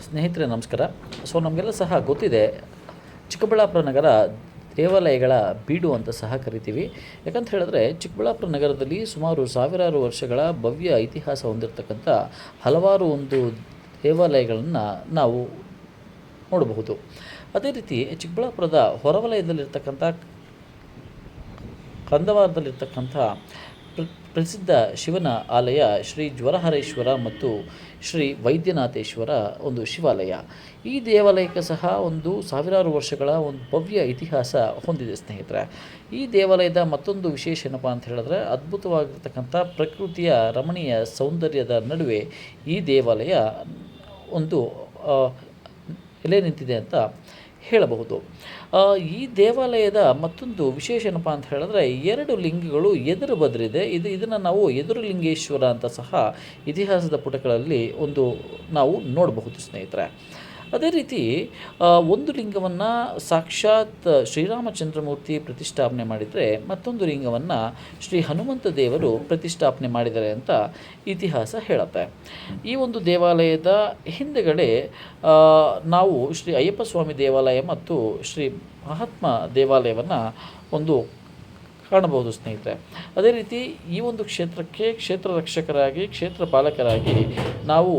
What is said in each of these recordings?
ಸ್ನೇಹಿತರೆ ನಮಸ್ಕಾರ. ನಮಗೆಲ್ಲ ಸಹ ಗೊತ್ತಿದೆ, ಚಿಕ್ಕಬಳ್ಳಾಪುರ ನಗರ ದೇವಾಲಯಗಳ ಬೀಡು ಅಂತ ಸಹ ಕರಿತೀವಿ. ಯಾಕಂತ ಹೇಳಿದ್ರೆ ಚಿಕ್ಕಬಳ್ಳಾಪುರ ನಗರದಲ್ಲಿ ಸುಮಾರು ಸಾವಿರಾರು ವರ್ಷಗಳ ಭವ್ಯ ಇತಿಹಾಸ ಹೊಂದಿರತಕ್ಕಂಥ ಹಲವಾರು ದೇವಾಲಯಗಳನ್ನು ನಾವು ನೋಡಬಹುದು. ಅದೇ ರೀತಿ ಚಿಕ್ಕಬಳ್ಳಾಪುರದ ಹೊರವಲಯದಲ್ಲಿರ್ತಕ್ಕಂಥ ಕಂದವಾರದಲ್ಲಿರ್ತಕ್ಕಂಥ ಪ್ರಸಿದ್ಧ ಶಿವನ ಆಲಯ ಶ್ರೀ ಜ್ವರಹರೇಶ್ವರ ಮತ್ತು ಶ್ರೀ ವೈದ್ಯನಾಥೇಶ್ವರ ಒಂದು ಶಿವಾಲಯ. ಈ ದೇವಾಲಯಕ್ಕೆ ಸಹ ಸಾವಿರಾರು ವರ್ಷಗಳ ಭವ್ಯ ಇತಿಹಾಸ ಹೊಂದಿದೆ ಸ್ನೇಹಿತರೆ. ಈ ದೇವಾಲಯದ ಮತ್ತೊಂದು ವಿಶೇಷ ಏನಪ್ಪ ಅಂತ ಹೇಳಿದ್ರೆ, ಅದ್ಭುತವಾಗಿರ್ತಕ್ಕಂಥ ಪ್ರಕೃತಿಯ ರಮಣೀಯ ಸೌಂದರ್ಯದ ನಡುವೆ ಈ ದೇವಾಲಯ ಎಲೆ ನಿಂತಿದೆ ಅಂತ ಹೇಳಬಹುದು. ಈ ದೇವಾಲಯದ ಮತ್ತೊಂದು ವಿಶೇಷ ಏನಪ್ಪ ಅಂತ ಹೇಳಿದ್ರೆ, 2 ಲಿಂಗಗಳು ಎದುರು ಬದರಿದೆ. ಇದನ್ನು ನಾವು ಎದುರು ಲಿಂಗೇಶ್ವರ ಅಂತ ಸಹ ಇತಿಹಾಸದ ಪುಟಗಳಲ್ಲಿ ನಾವು ನೋಡಬಹುದು ಸ್ನೇಹಿತರೆ. ಅದೇ ರೀತಿ ಒಂದು ಲಿಂಗವನ್ನು ಸಾಕ್ಷಾತ್ ಶ್ರೀರಾಮಚಂದ್ರಮೂರ್ತಿ ಪ್ರತಿಷ್ಠಾಪನೆ ಮಾಡಿದರೆ, ಮತ್ತೊಂದು ಲಿಂಗವನ್ನು ಶ್ರೀ ಹನುಮಂತ ದೇವರು ಪ್ರತಿಷ್ಠಾಪನೆ ಮಾಡಿದ್ದಾರೆ ಅಂತ ಇತಿಹಾಸ ಹೇಳುತ್ತೆ. ಈ ಒಂದು ದೇವಾಲಯದ ಹಿಂದುಗಡೆ ನಾವು ಶ್ರೀ ಅಯ್ಯಪ್ಪ ಸ್ವಾಮಿ ದೇವಾಲಯ ಮತ್ತು ಶ್ರೀ ಮಹಾತ್ಮ ದೇವಾಲಯವನ್ನು ಕಾಣಬಹುದು ಸ್ನೇಹಿತರೆ. ಅದೇ ರೀತಿ ಈ ಒಂದು ಕ್ಷೇತ್ರಕ್ಕೆ ಕ್ಷೇತ್ರ ರಕ್ಷಕರಾಗಿ, ಕ್ಷೇತ್ರ ಪಾಲಕರಾಗಿ ನಾವು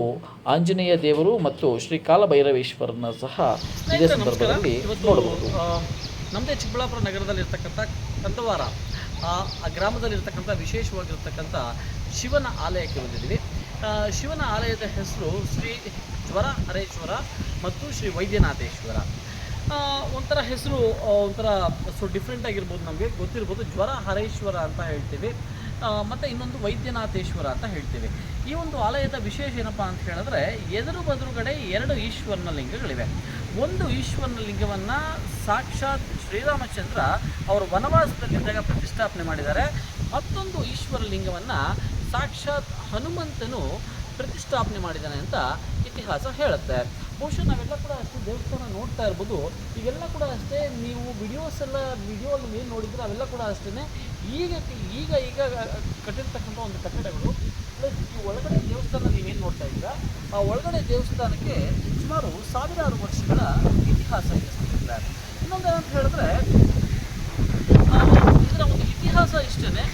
ಆಂಜನೇಯ ದೇವರು ಮತ್ತು ಶ್ರೀ ಕಾಲಭೈರವೇಶ್ವರನ ಸಹ ಇದೇ ಸಂದರ್ಭದಲ್ಲಿ ನೋಡಬಹುದು. ನಮ್ಮದೇ ಚಿಕ್ಕಬಳ್ಳಾಪುರ ನಗರದಲ್ಲಿರ್ತಕ್ಕಂಥ ಕಂದವಾರ ಆ ಗ್ರಾಮದಲ್ಲಿರ್ತಕ್ಕಂಥ ವಿಶೇಷವಾಗಿರ್ತಕ್ಕಂಥ ಶಿವನ ಆಲಯಕ್ಕೆ ಬಂದಿದ್ದೀವಿ. ಶಿವನ ಆಲಯದ ಹೆಸರು ಶ್ರೀ ಜ್ವರಹರೇಶ್ವರ ಮತ್ತು ಶ್ರೀ ವೈದ್ಯನಾಥೇಶ್ವರ. ಒಂಥರ ಹೆಸರು ಡಿಫ್ರೆಂಟ್ ಆಗಿರ್ಬೋದು, ನಮಗೆ ಗೊತ್ತಿರ್ಬೋದು. ಜ್ವರಹರೇಶ್ವರ ಅಂತ ಹೇಳ್ತೀವಿ, ಮತ್ತು ಇನ್ನೊಂದು ವೈದ್ಯನಾಥೇಶ್ವರ ಅಂತ ಹೇಳ್ತೀವಿ. ಈ ಒಂದು ಆಲಯದ ವಿಶೇಷ ಏನಪ್ಪ ಅಂತ ಹೇಳಿದ್ರೆ, ಎದುರು ಬದುರುಗಡೆ 2 ಈಶ್ವರನ ಲಿಂಗಗಳಿವೆ. ಒಂದು ಈಶ್ವರನ ಲಿಂಗವನ್ನು ಸಾಕ್ಷಾತ್ ಶ್ರೀರಾಮಚಂದ್ರ ಅವರು ವನವಾಸದಲ್ಲಿದ್ದಾಗ ಪ್ರತಿಷ್ಠಾಪನೆ ಮಾಡಿದ್ದಾರೆ. ಮತ್ತೊಂದು ಈಶ್ವರ ಲಿಂಗವನ್ನು ಸಾಕ್ಷಾತ್ ಹನುಮಂತನು ಪ್ರತಿಷ್ಠಾಪನೆ ಮಾಡಿದ್ದಾನೆ ಅಂತ ಇತಿಹಾಸ ಹೇಳುತ್ತೆ. ಬಹುಶಃ ನಾವೆಲ್ಲ ಕೂಡ ಅಷ್ಟೇ ದೇವಸ್ಥಾನ ನೋಡ್ತಾ ಇರ್ಬೋದು. ಇವೆಲ್ಲ ಕೂಡ ಅಷ್ಟೇ, ನೀವು ವಿಡಿಯೋಲ್ಲಿ ಏನು ನೋಡಿದ್ರೆ ಅವೆಲ್ಲ ಕೂಡ ಅಷ್ಟೇ ಈಗ ಕಟ್ಟಿರ್ತಕ್ಕಂಥ ಒಂದು ಕಟ್ಟಡಗಳು. ಪ್ಲಸ್ ಈ ಒಳಗಡೆ ದೇವಸ್ಥಾನ ನೀವೇನು ನೋಡ್ತಾ ಇದ್ದೀರಾ, ಆ ಒಳಗಡೆ ದೇವಸ್ಥಾನಕ್ಕೆ ಸುಮಾರು ಸಾವಿರಾರು ವರ್ಷಗಳ ಇತಿಹಾಸ ಇದೆ ಸ್ನೇಹಿತರೆ. ಇನ್ನೊಂದು ಏನಂತ ಹೇಳಿದ್ರೆ, ಇದರ ಒಂದು ಇತಿಹಾಸ ಇಷ್ಟೇ.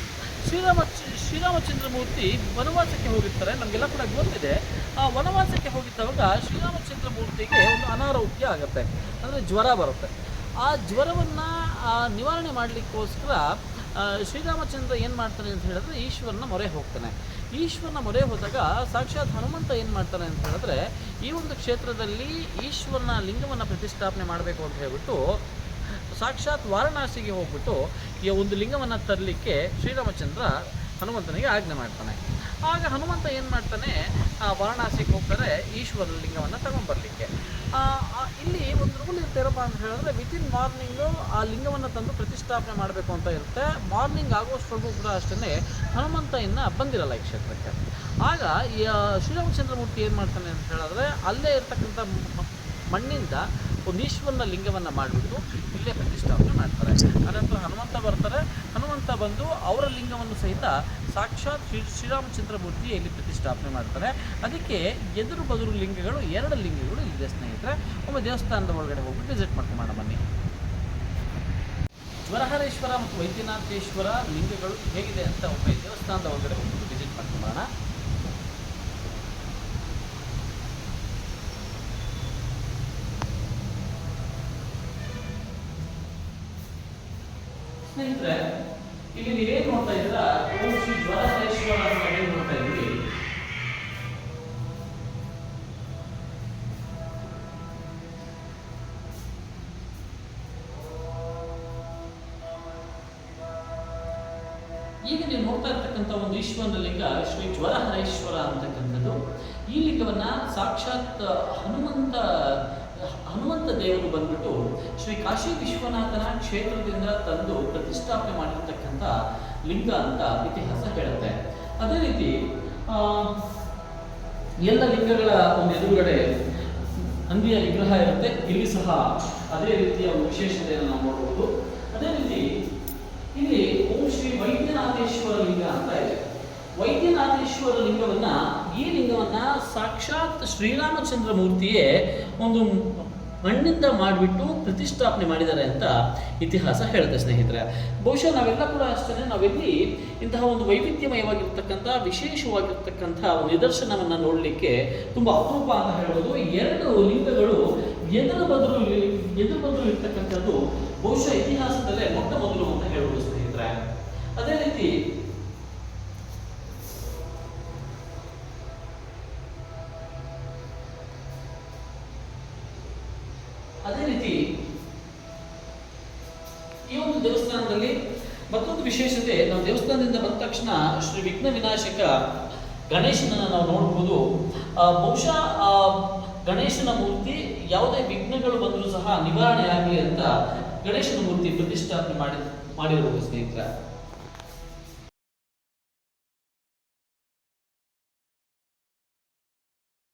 ಶ್ರೀರಾಮಚಂದ್ರಮೂರ್ತಿ ವನವಾಸಕ್ಕೆ ಹೋಗಿರ್ತಾರೆ, ನಮಗೆಲ್ಲ ಕೂಡ ಗೊತ್ತಿದೆ. ಆ ವನವಾಸಕ್ಕೆ ಹೋಗಿದ್ದಾಗ ಶ್ರೀರಾಮಚಂದ್ರ ಮೂರ್ತಿಗೆ ಒಂದು ಅನಾರೋಗ್ಯ ಆಗುತ್ತೆ, ಅಂದರೆ ಜ್ವರ ಬರುತ್ತೆ. ಆ ಜ್ವರವನ್ನು ನಿವಾರಣೆ ಮಾಡಲಿಕ್ಕೋಸ್ಕರ ಶ್ರೀರಾಮಚಂದ್ರ ಏನು ಮಾಡ್ತಾನೆ ಅಂತ ಹೇಳಿದ್ರೆ, ಈಶ್ವರನ ಮೊರೆ ಹೋಗ್ತಾನೆ. ಈಶ್ವರನ ಮೊರೆ ಹೋದಾಗ ಸಾಕ್ಷಾತ್ ಹನುಮಂತ ಏನು ಮಾಡ್ತಾನೆ ಅಂತ ಹೇಳಿದ್ರೆ, ಈ ಒಂದು ಕ್ಷೇತ್ರದಲ್ಲಿ ಈಶ್ವರನ ಲಿಂಗವನ್ನು ಪ್ರತಿಷ್ಠಾಪನೆ ಮಾಡಬೇಕು ಅಂತ ಹೇಳ್ಬಿಟ್ಟು ಸಾಕ್ಷಾತ್ ವಾರಣಾಸಿಗೆ ಹೋಗ್ಬಿಟ್ಟು ಈ ಒಂದು ಲಿಂಗವನ್ನು ತರಲಿಕ್ಕೆ ಶ್ರೀರಾಮಚಂದ್ರ ಹನುಮಂತನಿಗೆ ಆಜ್ಞೆ ಮಾಡ್ತಾನೆ. ಆಗ ಹನುಮಂತ ಏನು ಮಾಡ್ತಾನೆ, ವಾರಣಾಸಿಗೆ ಹೋಗ್ತಾರೆ ಈಶ್ವರ ಲಿಂಗವನ್ನು ತಗೊಂಡ್ಬರ್ಲಿಕ್ಕೆ. ಇಲ್ಲಿ ಒಂದು ರೂಲ್ ಇರ್ತೇನಪ್ಪ ಅಂತ ಹೇಳಿದ್ರೆ, ವಿತಿನ್ ಮಾರ್ನಿಂಗು ಆ ಲಿಂಗವನ್ನು ತಂದು ಪ್ರತಿಷ್ಠಾಪನೆ ಮಾಡಬೇಕು ಅಂತ ಇರುತ್ತೆ. ಮಾರ್ನಿಂಗ್ ಆಗೋಷ್ಟವರೆಗೂ ಕೂಡ ಅಷ್ಟೇ ಹನುಮಂತ ಇನ್ನು ಬಂದಿರಲ್ಲ ಈ ಕ್ಷೇತ್ರಕ್ಕೆ. ಆಗ ಈ ಶ್ರೀರಾಮಚಂದ್ರ ಮೂರ್ತಿ ಏನು ಮಾಡ್ತಾನೆ ಅಂತ ಹೇಳಿದ್ರೆ, ಅಲ್ಲೇ ಇರ್ತಕ್ಕಂಥ ಮಣ್ಣಿಂದ ಒಂದು ಈಶ್ವರನ ಲಿಂಗವನ್ನು ಮಾಡಿಬಿಟ್ಟು ಇಲ್ಲೇ ಪ್ರತಿಷ್ಠಾಪನೆ ಮಾಡ್ತಾರೆ. ಅನಂತರ ಹನುಮಂತ ಬರ್ತಾರೆ. ಹನುಮಂತ ಬಂದು ಅವರ ಲಿಂಗವನ್ನು ಸಹಿತ ಸಾಕ್ಷಾತ್ ಶ್ರೀರಾಮಚಂದ್ರ ಮೂರ್ತಿ ಇಲ್ಲಿ ಪ್ರತಿಷ್ಠಾಪನೆ ಮಾಡ್ತಾರೆ. ಅದಕ್ಕೆ ಎದುರು ಬದುರು ಲಿಂಗಗಳು 2 ಲಿಂಗಗಳು ಇಲ್ಲಿದೆ ಸ್ನೇಹಿತರೆ. ಒಮ್ಮೆ ದೇವಸ್ಥಾನದ ಒಳಗಡೆ ಹೋಗಿ ವಿಸಿಟ್ ಮಾಡ್ಕೊಂಡು ಬನ್ನಿ. ಜ್ವರಹರೇಶ್ವರ ಮತ್ತು ವೈದ್ಯನಾಥೇಶ್ವರ ಲಿಂಗಗಳು ಹೇಗಿದೆ ಅಂತ ಒಮ್ಮೆ ದೇವಸ್ಥಾನದ ಒಳಗಡೆ ಹೋಗ್ಬಿಟ್ಟು ವಿಸಿಟ್ ಮಾಡ್ಕೊಂಬೋಣ. ಸ್ನೇಹಿತರೆ, ಇಲ್ಲಿ ನೀವೇನು ನೋಡ್ತಾ ಇದ್ದೀರಾ, ಓಂ ಶ್ರೀ ಜ್ವರಹರೇಶ್ವರ ಅಂತ ಏನು ನೋಡ್ತಾ ಇದ್ದೀವಿ. ಈಗ ನೀವು ನೋಡ್ತಾ ಇರ್ತಕ್ಕಂಥ ಒಂದು ಈಶ್ವರನ ಲಿಂಗ ಶ್ರೀ ಜ್ವರಹರೇಶ್ವರ ಅಂತಕ್ಕಂಥದ್ದು. ಈ ಲಿಂಗವನ್ನು ಸಾಕ್ಷಾತ್ ಹನುಮಂತ ದೇವರು ಬಂದ್ಬಿಟ್ಟು ಶ್ರೀ ಕಾಶಿ ವಿಶ್ವನಾಥನ ಕ್ಷೇತ್ರದಿಂದ ತಂದು ಪ್ರತಿಷ್ಠಾಪನೆ ಮಾಡಿರ್ತಕ್ಕಂಥ ಲಿಂಗ ಅಂತ ಇತಿಹಾಸ ಹೇಳುತ್ತೆ. ಅದೇ ರೀತಿ ಎಲ್ಲ ಲಿಂಗಗಳ ಒಂದು ಎದುರುಗಡೆ ಹಂದಿಯ ವಿಗ್ರಹ ಇರುತ್ತೆ. ಇಲ್ಲಿ ಸಹ ಅದೇ ರೀತಿಯ ಒಂದು ವಿಶೇಷತೆಯನ್ನು ನಾವು ನೋಡಬಹುದು. ಅದೇ ರೀತಿ ಇಲ್ಲಿ ಓಂ ಶ್ರೀ ವೈದ್ಯನಾಥೇಶ್ವರ ಲಿಂಗ ಅಂತ ಇದೆ. ವೈದ್ಯನಾಥೇಶ್ವರ ಲಿಂಗವನ್ನು ಈ ಲಿಂಗವನ್ನ ಸಾಕ್ಷಾತ್ ಶ್ರೀರಾಮಚಂದ್ರ ಮೂರ್ತಿಯೇ ಒಂದು ಮಣ್ಣಿಂದ ಮಾಡಿಬಿಟ್ಟು ಪ್ರತಿಷ್ಠಾಪನೆ ಮಾಡಿದ್ದಾರೆ ಅಂತ ಇತಿಹಾಸ ಹೇಳುತ್ತೆ ಸ್ನೇಹಿತರೆ. ಬಹುಶಃ ನಾವೆಲ್ಲ ಕೂಡ ಅಷ್ಟೇ, ನಾವೆಲ್ಲಿ ಇಂತಹ ಒಂದು ವೈವಿಧ್ಯಮಯವಾಗಿರ್ತಕ್ಕಂಥ ವಿಶೇಷವಾಗಿರ್ತಕ್ಕಂಥ ಒಂದು ನಿದರ್ಶನವನ್ನು ನೋಡಲಿಕ್ಕೆ ತುಂಬ ಅಪರೂಪ ಅಂತ ಹೇಳ್ಬೋದು. ಎರಡು ಲಿಂಗಗಳು ಎದುರು ಬದುರು ಇರ್ತಕ್ಕಂಥದ್ದು ಬಹುಶಃ ಇತಿಹಾಸದಲ್ಲೇ ಮೊಟ್ಟ ಮೊದಲು ಅಂತ ಹೇಳ್ಬೋದು ಸ್ನೇಹಿತರೆ. ಅದೇ ರೀತಿ ಈ ಒಂದು ದೇವಸ್ಥಾನದಲ್ಲಿ ಮತ್ತೊಂದು ವಿಶೇಷತೆ, ನಾವು ದೇವಸ್ಥಾನದಿಂದ ಬಂದ ತಕ್ಷಣ ಶ್ರೀ ವಿಘ್ನ ವಿನಾಶಕ ಗಣೇಶನನ್ನು ನಾವು ನೋಡಬಹುದು. ಬಹುಶಃ ಗಣೇಶನ ಮೂರ್ತಿ ಯಾವುದೇ ವಿಘ್ನಗಳು ಬಂದರೂ ಸಹ ನಿವಾರಣೆ ಆಗಲಿ ಅಂತ ಗಣೇಶನ ಮೂರ್ತಿ ಪ್ರತಿಷ್ಠಾಪನೆ ಮಾಡಿರಬಹುದು ಸ್ನೇಹಿತರೆ.